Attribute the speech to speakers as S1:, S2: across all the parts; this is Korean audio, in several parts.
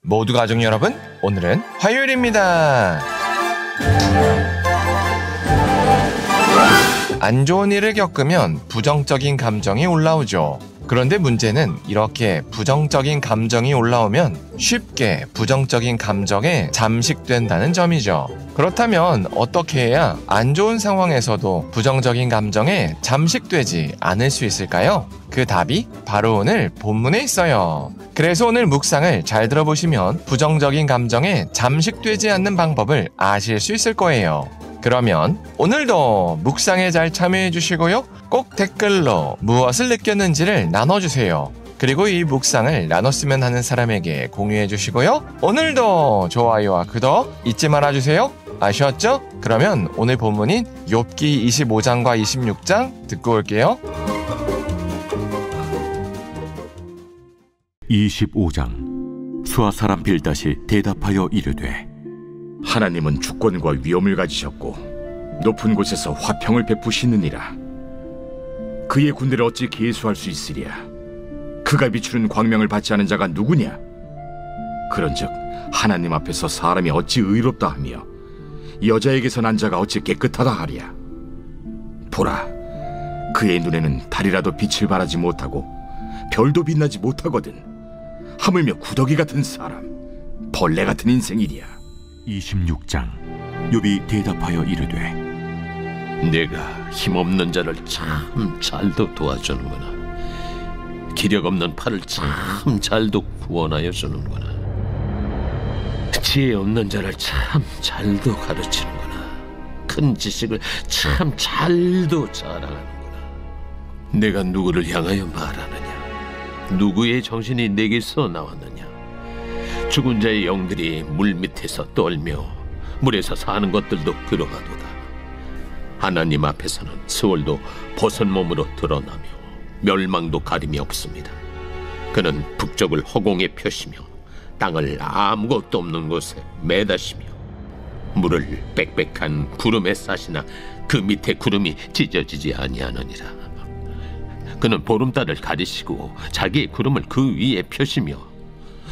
S1: 모두 가족 여러분, 오늘은 화요일입니다. 안 좋은 일을 겪으면 부정적인 감정이 올라오죠. 그런데 문제는 이렇게 부정적인 감정이 올라오면 쉽게 부정적인 감정에 잠식된다는 점이죠. 그렇다면 어떻게 해야 안 좋은 상황에서도 부정적인 감정에 잠식되지 않을 수 있을까요? 그 답이 바로 오늘 본문에 있어요. 그래서 오늘 묵상을 잘 들어보시면 부정적인 감정에 잠식되지 않는 방법을 아실 수 있을 거예요. 그러면 오늘도 묵상에 잘 참여해 주시고요. 꼭 댓글로 무엇을 느꼈는지를 나눠주세요. 그리고 이 묵상을 나눴으면 하는 사람에게 공유해 주시고요. 오늘도 좋아요와 구독 잊지 말아주세요. 아셨죠? 그러면 오늘 본문인 욥기 25장과 26장 듣고 올게요.
S2: 25장. 수아 사람 빌닷이 대답하여 이르되,
S3: 하나님은 주권과 위엄을 가지셨고 높은 곳에서 화평을 베푸시느니라. 그의 군대를 어찌 계수할 수 있으랴. 그가 비추는 광명을 받지 않은 자가 누구냐. 그런즉 하나님 앞에서 사람이 어찌 의롭다 하며 여자에게서 난 자가 어찌 깨끗하다 하랴. 보라, 그의 눈에는 달이라도 빛을 발하지 못하고 별도 빛나지 못하거든. 하물며 구더기 같은 사람, 벌레 같은 인생이랴.
S2: 26장. 욥이 대답하여 이르되,
S4: 내가 힘없는 자를 참 잘도 도와주는구나. 기력 없는 팔을 참 잘도 구원하여 주는구나. 지혜 없는 자를 참 잘도 가르치는구나. 큰 지식을 참 잘도 자랑하는구나. 내가 누구를 향하여 말하느냐? 누구의 정신이 내게서 나왔느냐? 죽은 자의 영들이 물 밑에서 떨며 물에서 사는 것들도 그러하도다. 하나님 앞에서는 스월도 벗은 몸으로 드러나며 멸망도 가림이 없습니다. 그는 북쪽을 허공에 펴시며 땅을 아무것도 없는 곳에 매다시며 물을 빽빽한 구름에 싸시나 그 밑에 구름이 찢어지지 아니하느니라. 그는 보름달을 가리시고 자기의 구름을 그 위에 펴시며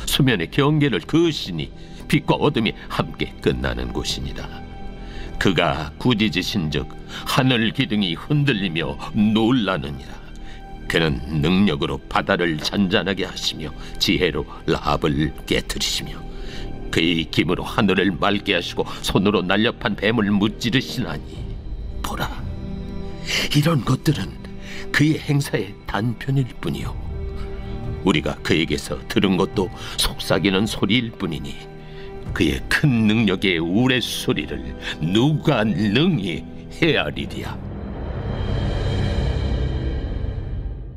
S4: 수면의 경계를 그으시니 빛과 어둠이 함께 끝나는 곳이니라. 그가 꾸짖으신즉 하늘 기둥이 흔들리며 놀라느니라. 그는 능력으로 바다를 잔잔하게 하시며 지혜로 라합을 깨트리시며 그의 힘으로 하늘을 맑게 하시고 손으로 날렵한 뱀을 무찌르시나니, 보라, 이런 것들은 그의 행사의 단편일 뿐이요 우리가 그에게서 들은 것도 속삭이는 소리일 뿐이니 그의 큰 능력의 우레소리를 누가 능히 헤아리랴.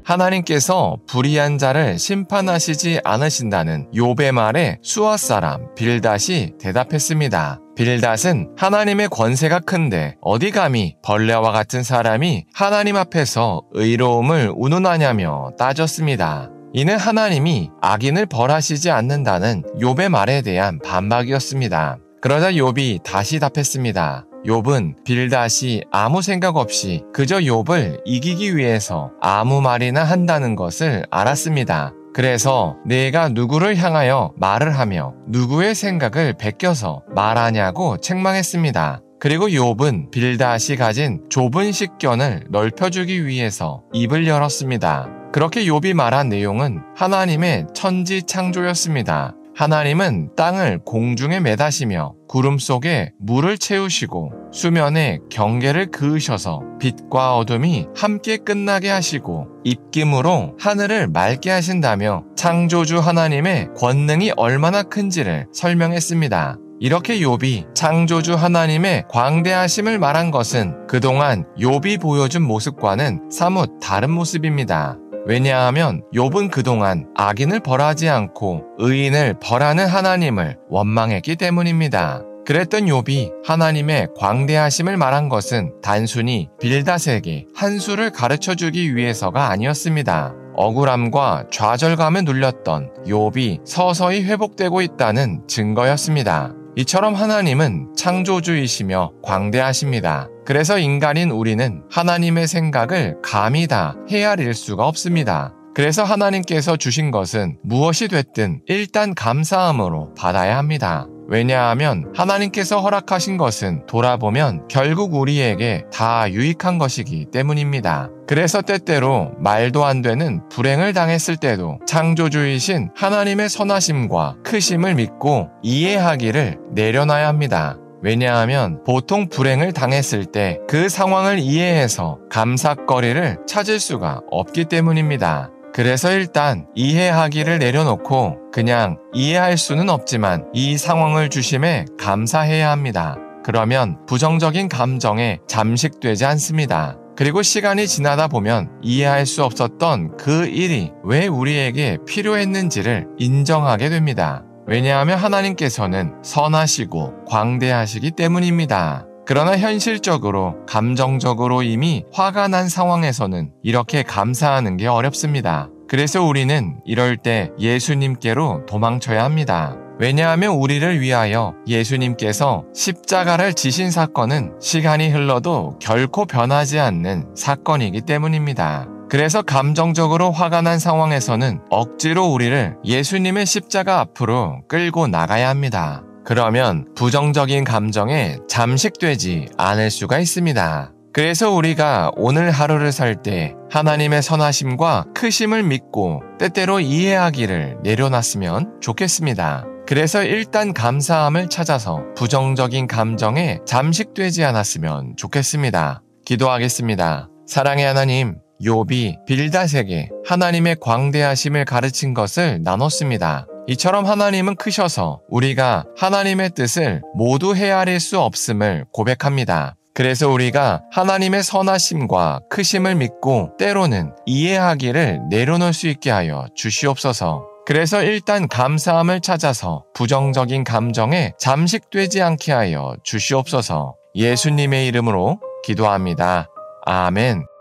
S1: 하나님께서 불의한 자를 심판하시지 않으신다는 욥의 말에 수아 사람 빌닷이 대답했습니다. 빌닷은 하나님의 권세가 큰데 어디 감히 벌레와 같은 사람이 하나님 앞에서 의로움을 운운하냐며 따졌습니다. 이는 하나님이 악인을 벌하시지 않는다는 욥의 말에 대한 반박이었습니다. 그러자 욥이 다시 답했습니다. 욥은 빌닷이 아무 생각 없이 그저 욥을 이기기 위해서 아무 말이나 한다는 것을 알았습니다. 그래서 내가 누구를 향하여 말을 하며 누구의 생각을 베껴서 말하냐고 책망했습니다. 그리고 욥은 빌닷이 가진 좁은 식견을 넓혀주기 위해서 입을 열었습니다. 그렇게 욥이 말한 내용은 하나님의 천지 창조였습니다. 하나님은 땅을 공중에 매다시며 구름 속에 물을 채우시고 수면에 경계를 그으셔서 빛과 어둠이 함께 끝나게 하시고 입김으로 하늘을 맑게 하신다며 창조주 하나님의 권능이 얼마나 큰지를 설명했습니다. 이렇게 욥이 창조주 하나님의 광대하심을 말한 것은 그동안 욥이 보여준 모습과는 사뭇 다른 모습입니다. 왜냐하면 욥은 그동안 악인을 벌하지 않고 의인을 벌하는 하나님을 원망했기 때문입니다. 그랬던 욥이 하나님의 광대하심을 말한 것은 단순히 빌닷에게 한 수를 가르쳐주기 위해서가 아니었습니다. 억울함과 좌절감에 눌렸던 욥이 서서히 회복되고 있다는 증거였습니다. 이처럼 하나님은 창조주이시며 광대하십니다. 그래서 인간인 우리는 하나님의 생각을 감히 다 헤아릴 수가 없습니다. 그래서 하나님께서 주신 것은 무엇이 됐든 일단 감사함으로 받아야 합니다. 왜냐하면 하나님께서 허락하신 것은 돌아보면 결국 우리에게 다 유익한 것이기 때문입니다. 그래서 때때로 말도 안 되는 불행을 당했을 때도 창조주이신 하나님의 선하심과 크심을 믿고 이해하기를 내려놔야 합니다. 왜냐하면 보통 불행을 당했을 때 그 상황을 이해해서 감사거리를 찾을 수가 없기 때문입니다. 그래서 일단 이해하기를 내려놓고 그냥 이해할 수는 없지만 이 상황을 주심에 감사해야 합니다. 그러면 부정적인 감정에 잠식되지 않습니다. 그리고 시간이 지나다 보면 이해할 수 없었던 그 일이 왜 우리에게 필요했는지를 인정하게 됩니다. 왜냐하면 하나님께서는 선하시고 광대하시기 때문입니다. 그러나 현실적으로, 감정적으로 이미 화가 난 상황에서는 이렇게 감사하는 게 어렵습니다. 그래서 우리는 이럴 때 예수님께로 도망쳐야 합니다. 왜냐하면 우리를 위하여 예수님께서 십자가를 지신 사건은 시간이 흘러도 결코 변하지 않는 사건이기 때문입니다. 그래서 감정적으로 화가 난 상황에서는 억지로 우리를 예수님의 십자가 앞으로 끌고 나가야 합니다. 그러면 부정적인 감정에 잠식되지 않을 수가 있습니다. 그래서 우리가 오늘 하루를 살 때 하나님의 선하심과 크심을 믿고 때때로 이해하기를 내려놨으면 좋겠습니다. 그래서 일단 감사함을 찾아서 부정적인 감정에 잠식되지 않았으면 좋겠습니다. 기도하겠습니다. 사랑의 하나님, 욥이 빌닷에게 하나님의 광대하심을 가르친 것을 나눴습니다. 이처럼 하나님은 크셔서 우리가 하나님의 뜻을 모두 헤아릴 수 없음을 고백합니다. 그래서 우리가 하나님의 선하심과 크심을 믿고 때로는 이해하기를 내려놓을 수 있게 하여 주시옵소서. 그래서 일단 감사함을 찾아서 부정적인 감정에 잠식되지 않게 하여 주시옵소서. 예수님의 이름으로 기도합니다. 아멘.